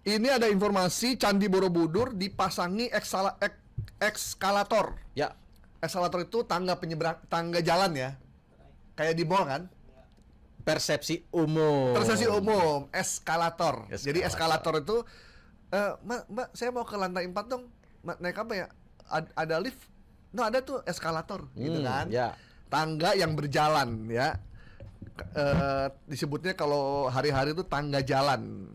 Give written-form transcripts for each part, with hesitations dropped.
Ini ada informasi Candi Borobudur dipasangi ekskalator. Ya. Ekskalator itu tangga jalan ya. Kayak di mall kan? Persepsi umum. Eskalator. Jadi eskalator itu Mbak, saya mau ke lantai 4 dong. Naik apa ya? Ada lift? No, ada tuh eskalator gitu kan. Ya. Tangga yang berjalan ya. Disebutnya kalau hari-hari itu tangga jalan.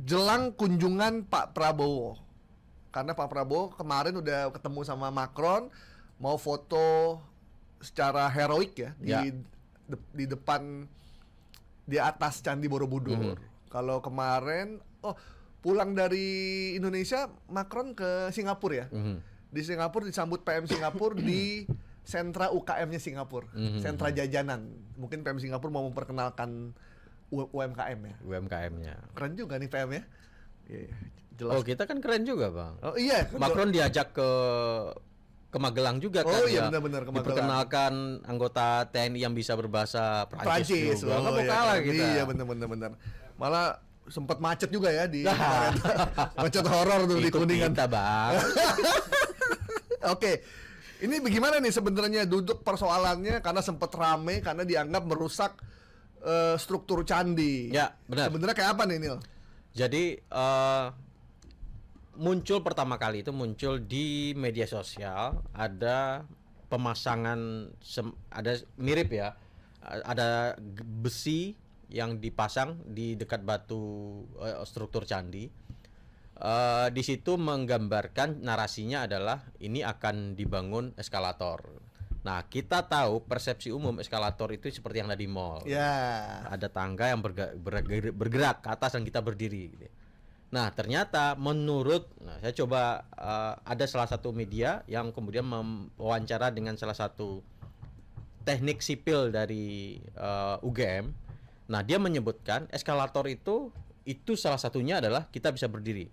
Jelang kunjungan Pak Prabowo, karena Pak Prabowo kemarin udah ketemu sama Macron, mau foto secara heroik ya, di depan, di atas Candi Borobudur. Kalau kemarin pulang dari Indonesia, Macron ke Singapura ya. Di Singapura disambut PM Singapura di sentra UKM-nya Singapura, sentra jajanan. Mungkin PM Singapura mau memperkenalkan UMKM ya. UMKM-nya. Keren juga nih PM ya. Jelas. Oh, kita kan keren juga, Bang. Oh iya. Macron diajak ke Magelang juga kan. Oh iya, benar-benar ke Magelang. Diperkenalkan anggota TNI yang bisa berbahasa Prancis juga. Oh, Mau kalah kita. Iya, benar. Malah sempat macet juga ya di macet horor tuh di Kuningan. Kita, Bang. Oke. Ini bagaimana nih sebenarnya duduk persoalannya, karena sempat rame karena dianggap merusak struktur candi. Ya, benar. Sebenarnya kayak apa nih, Nil? Jadi pertama kali itu muncul di media sosial, ada pemasangan ada mirip ya. Ada besi yang dipasang di dekat batu struktur candi. Di situ menggambarkan, narasinya adalah ini akan dibangun eskalator. Nah, kita tahu persepsi umum eskalator itu seperti yang ada di mall. Ya. Ada tangga yang bergerak ke atas dan kita berdiri. Nah, ternyata saya coba ada salah satu media yang kemudian mewawancara dengan salah satu teknik sipil dari UGM. Nah, dia menyebutkan eskalator itu salah satunya adalah kita bisa berdiri.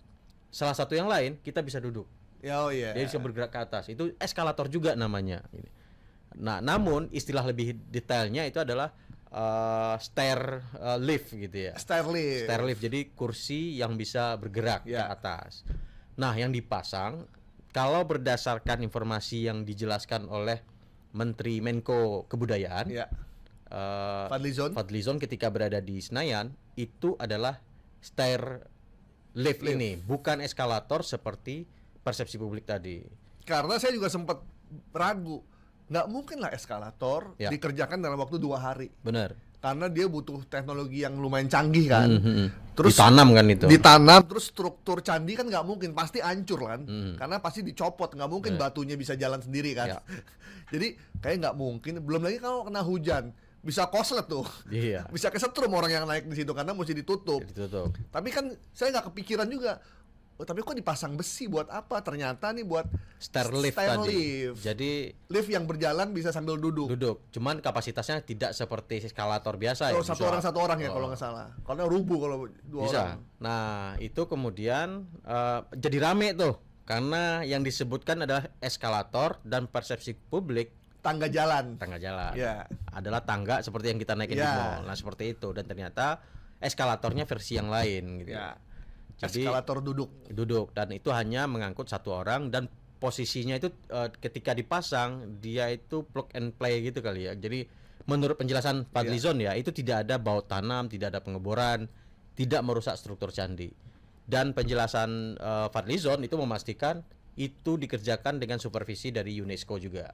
Salah satu yang lain kita bisa duduk. Oh iya. Dia bisa bergerak ke atas. Itu eskalator juga namanya. Nah, namun istilah lebih detailnya itu adalah stair lift gitu ya. Stair lift. Jadi kursi yang bisa bergerak ke atas. Nah, yang dipasang, kalau berdasarkan informasi yang dijelaskan oleh Menteri Menko Kebudayaan, Fadlizon ketika berada di Senayan, itu adalah stair lift ini, bukan eskalator seperti persepsi publik tadi. Karena saya juga sempat ragu, nggak mungkin lah eskalator dikerjakan dalam waktu 2 hari. Benar. Karena dia butuh teknologi yang lumayan canggih kan. Terus ditanam kan itu. Ditanam, terus struktur candi kan nggak mungkin, pasti hancur kan. Karena pasti dicopot, nggak mungkin batunya bisa jalan sendiri kan. Jadi kayak nggak mungkin. Belum lagi kalau kena hujan, bisa koslet tuh. Iya. Bisa kesetrum orang yang naik di situ karena mesti ditutup. Tapi kan saya nggak kepikiran juga. Tapi kok dipasang besi buat apa? Ternyata nih buat stair lift tadi. Jadi lift yang berjalan bisa sambil duduk. Cuman kapasitasnya tidak seperti eskalator biasa ya. Satu orang ya kalau nggak salah. Kalau rubuh kalau 2 orang. Nah, itu kemudian jadi rame tuh. Karena yang disebutkan adalah eskalator dan persepsi publik tangga jalan. Ya. Adalah tangga seperti yang kita naikin di mall. Nah, seperti itu. Dan ternyata eskalatornya versi yang lain gitu. Ya. Jadi eskalator duduk dan itu hanya mengangkut 1 orang, dan posisinya itu ketika dipasang dia itu plug and play gitu kali ya. Jadi menurut penjelasan Fadlizon ya, itu tidak ada baut tanam, tidak ada pengeboran, tidak merusak struktur candi. Dan penjelasan Fadlizon itu memastikan itu dikerjakan dengan supervisi dari UNESCO juga.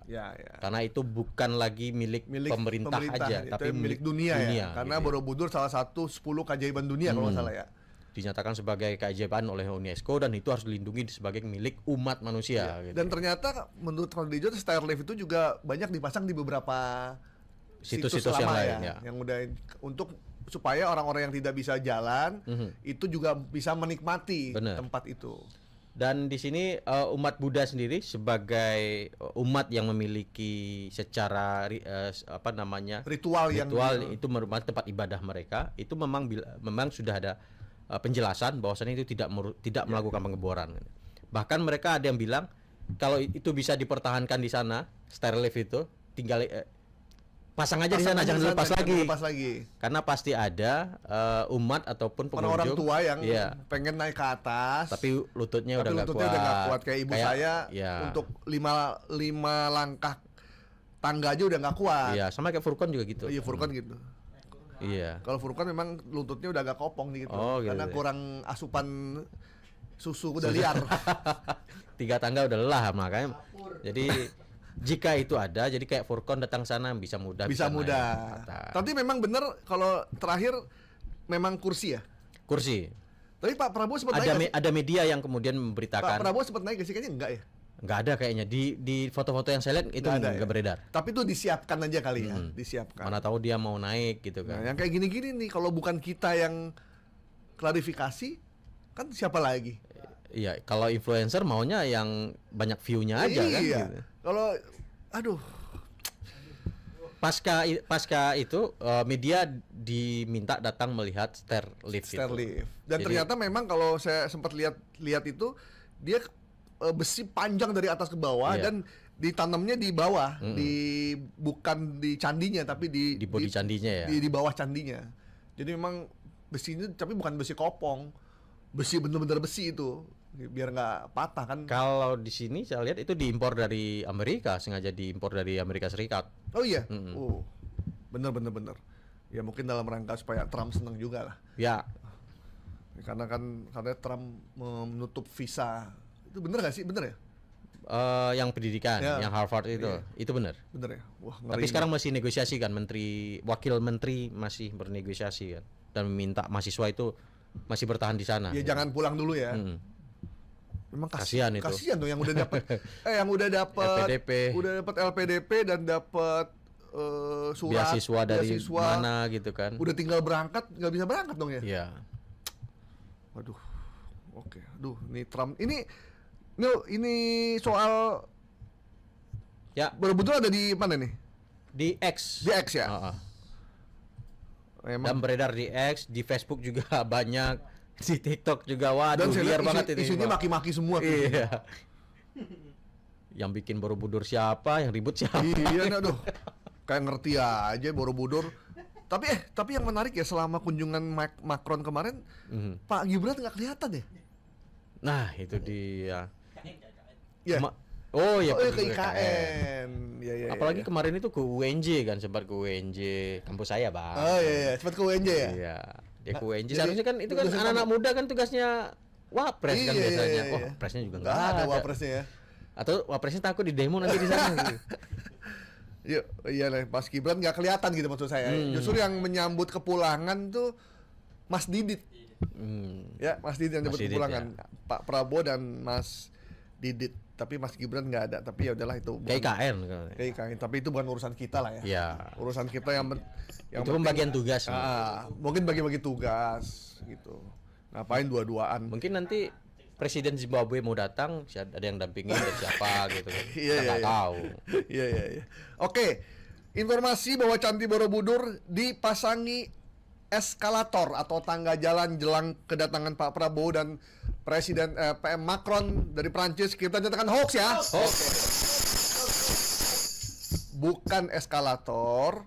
Karena itu bukan lagi milik pemerintah aja, tapi milik dunia ya. Karena gitu. Borobudur salah satu 10 keajaiban dunia kalau nggak salah ya. Dinyatakan sebagai keajaiban oleh UNESCO dan itu harus dilindungi sebagai milik umat manusia. Gitu. Dan ternyata menurut Fadlizon stair lift itu juga banyak dipasang di beberapa situs-situs yang lain yang udah untuk supaya orang-orang yang tidak bisa jalan itu juga bisa menikmati tempat itu. Dan di sini umat Buddha sendiri sebagai umat yang memiliki secara ritual itu merupakan tempat ibadah mereka, itu memang sudah ada penjelasan bahwasannya itu tidak melakukan pengeboran. Bahkan mereka ada yang bilang kalau itu bisa dipertahankan di sana, stair lift itu tinggal pasang aja di sana, jangan dilepas lagi. Lepas lagi. Karena pasti ada umat ataupun pengunjung Orang-orang tua yang iya, pengen naik ke atas, tapi lututnya udah nggak lututnya udah nggak kuat. Kayak ibu saya ya. untuk 5 langkah tangga aja udah nggak kuat. Iya, sama kayak Furqan juga gitu. Iya, Furqan gitu. Iya. Kalau Furqan memang lututnya udah agak kopong gitu, Oh, gitu karena ya. kurang asupan susu udah liar. 3 tangga udah lelah makanya. Jadi jika itu ada, jadi kayak Furqan datang sana bisa mudah. Bisa naik mudah. ke atas. Tapi memang bener kalau terakhir memang kursi ya. Kursi. Tapi Pak Prabowo sempat naik. Ada media yang kemudian Pak memberitakan. Prabowo sempat naik sih, kayaknya enggak ya? Nggak ada kayaknya di foto-foto yang saya lihat itu Nggak ada nggak ya? beredar. Tapi itu disiapkan aja kali ya, disiapkan. Mana tahu dia mau naik gitu Nah, kan. yang kayak gini-gini nih, kalau bukan kita yang klarifikasi, kan siapa lagi? Iya, kalau influencer maunya yang banyak view-nya aja kan. Iya. Gitu. Kalau, aduh, Pasca itu media diminta datang melihat stairlift itu. stairlift. Dan Jadi- ternyata memang kalau saya sempat lihat itu, dia besi panjang dari atas ke bawah Iya. dan ditanamnya di bawah, bukan di candinya tapi Di body candinya ya. di bawah candinya. Jadi memang besinya, tapi bukan besi kopong, besi bener-bener besi itu, biar nggak patah kan. Kalau di sini saya lihat itu diimpor dari Amerika, sengaja diimpor dari Amerika Serikat. Oh iya, oh bener. Ya mungkin dalam rangka supaya Trump seneng juga lah, Ya, karena Trump menutup visa. Itu bener gak sih? Bener ya? yang pendidikan, Ya. yang Harvard Iya. itu benar. Bener ya? Wah, Tapi ngeri. sekarang masih negosiasi kan, wakil menteri masih bernegosiasi kan, dan meminta mahasiswa itu masih bertahan di sana. Ya jangan pulang dulu ya. Mm. Memang Kasihan itu. Kasihan tuh yang udah dapat yang udah dapat LPDP. LPDP dan dapat surat Beasiswa dari beasiswa, mana gitu kan. udah tinggal berangkat, nggak bisa berangkat dong ya. Iya. Waduh. Oke. Aduh, ini Trump ini soal Ya, Borobudur ada di mana nih? di X. Di X ya. Heeh. Dan Emang. beredar di X, di Facebook juga banyak, di TikTok juga. Waduh, Dan saya liar lihat banget ini. isinya Pak. maki-maki semua tuh. Iya. Yang bikin Borobudur siapa, yang ribut siapa? Iya, aduh. Kayak ngerti aja Borobudur. Tapi yang menarik ya, selama kunjungan Macron kemarin, Pak Gibran nggak kelihatan ya? Nah, itu dia. Iya. Oh ya, Oh, ke IKN. Ya, apalagi ya. kemarin itu ke UNJ kan, sempat ke UNJ kampus saya, Bang. Oh iya, sempat ke UNJ ya? Iya, dia ke UNJ. jadi Seharusnya kan itu kan tugasnya anak-anak muda kan tugasnya wapres kan Iya, biasanya. iya, Wah, iya. wapresnya juga Nggak nggak ada ada. wapresnya ya. Atau wapresnya takut di demo nanti di sana gitu. Iya lah, Mas Gibran nggak kelihatan gitu maksud saya. Justru yang menyambut kepulangan tuh Mas Didit. Ya, Mas Didit yang Mas menyambut Didit, kepulangan. Pak Prabowo dan Mas Didit. Tapi Mas Gibran nggak ada. Tapi ya udahlah itu. Kayak IKN kan. Kayak IKN. Tapi itu bukan urusan kita lah ya. Iya. Urusan kita yang Itu pembagian tugas. mungkin bagi-bagi tugas gitu. Ngapain dua-duaan? Mungkin nanti Presiden Zimbabwe mau datang, ada yang dampingin dari siapa gitu kan. Iya, Kita nggak iya. tahu. Iya. Oke, informasi bahwa Candi Borobudur dipasangi eskalator atau tangga jalan jelang kedatangan Pak Prabowo dan Presiden PM Macron dari Prancis. Kita nyatakan hoax ya. Hoax. Bukan eskalator,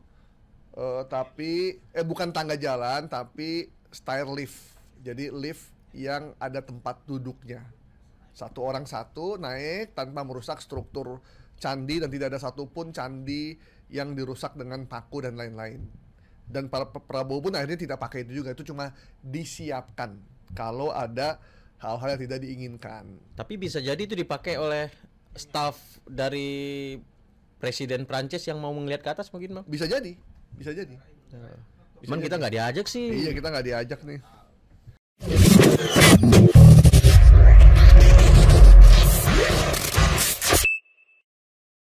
tapi bukan tangga jalan, tapi stair lift. Jadi lift yang ada tempat duduknya. Satu orang satu naik tanpa merusak struktur candi dan tidak ada satupun candi yang dirusak dengan paku dan lain-lain. Dan Prabowo pun akhirnya tidak pakai itu juga, itu cuma disiapkan kalau ada hal-hal yang tidak diinginkan. Tapi bisa jadi itu dipakai oleh staf dari Presiden Prancis yang mau melihat ke atas mungkin, Bang. Bisa jadi. Cuman kita nggak diajak sih. Iya, kita nggak diajak nih.